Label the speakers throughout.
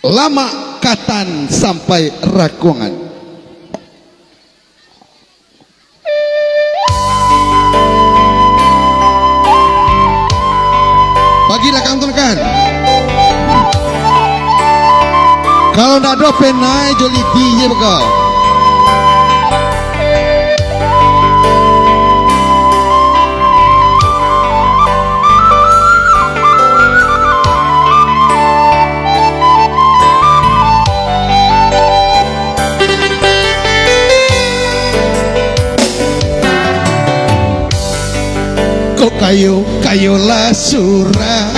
Speaker 1: Lama Katan sampai Raguangan. Bagilah kantonkan. Kalau ndak ada penai joli DJ bekal. Kok kayo lah surah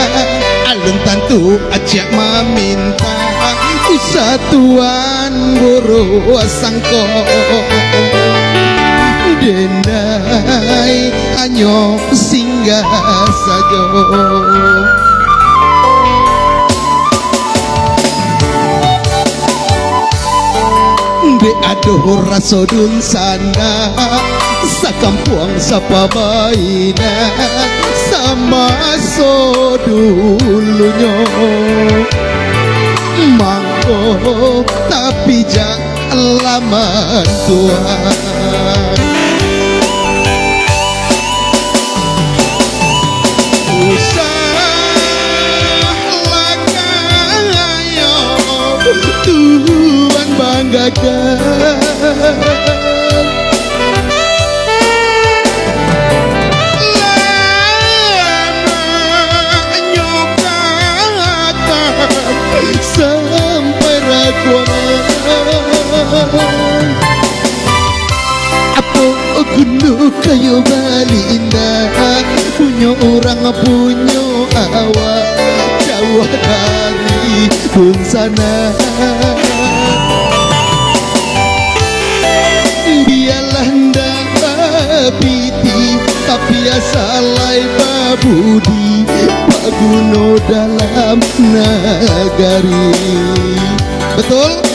Speaker 1: alun tantu ajak meminta usatuan buru sangko dendai anyo singgah sajo be aduh rasodun sana sakampuang sapabaina sama so dulunya mangko tapi jangan lama Tuhan usahlah kayo Tuhan banggakan sampai Raguangan. Apa gunung kayu Bali indah punya orang punya awak jauh dari pun sana biarlah ndak piti tapi asalai babudi paguno dalam nagari. Betul?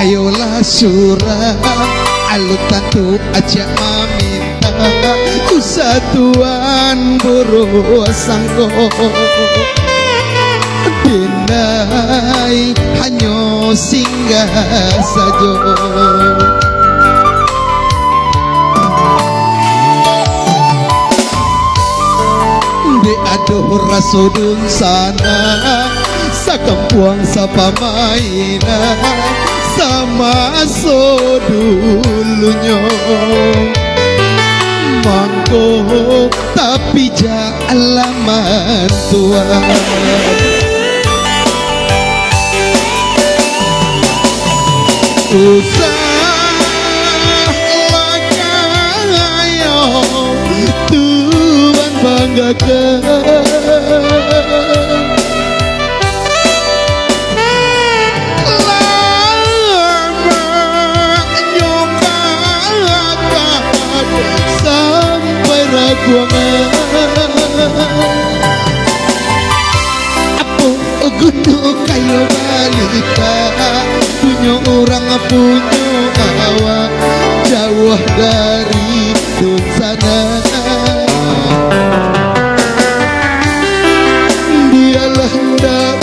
Speaker 1: Kayo lah surah alut tantu aja meminta usatuan buru sangko dinai hanyo singgah sajo di aduh rasudun sana sakampuang sapamaina sama so dulunya mangko tapi jalaman Tuhan usahlah kayo Tuhan banggakan apa gunung kayu balita punya orang punya awak jauh dari dun sana dialah ndak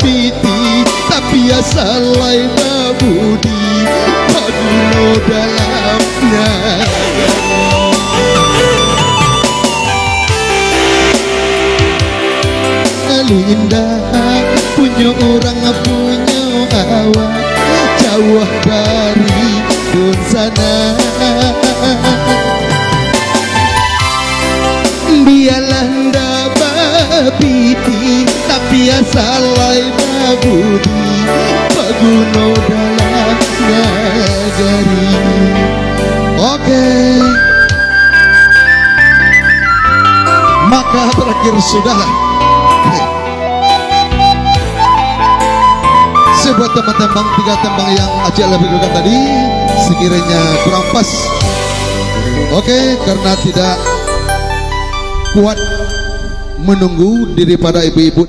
Speaker 1: piti tapi asalai babudi paguno dalamnya indah punya orang punya awak jauh dari dun sana Ialanda babiti tapi asalai babudi paguno dalam nagari. Oke, maka terakhir sudahlah. Sebuah tembang-tembang, 3 tembang yang Aceh lebih dulu tadi sekiranya kurang pas. Oke, karena tidak kuat menunggu daripada ibu-ibu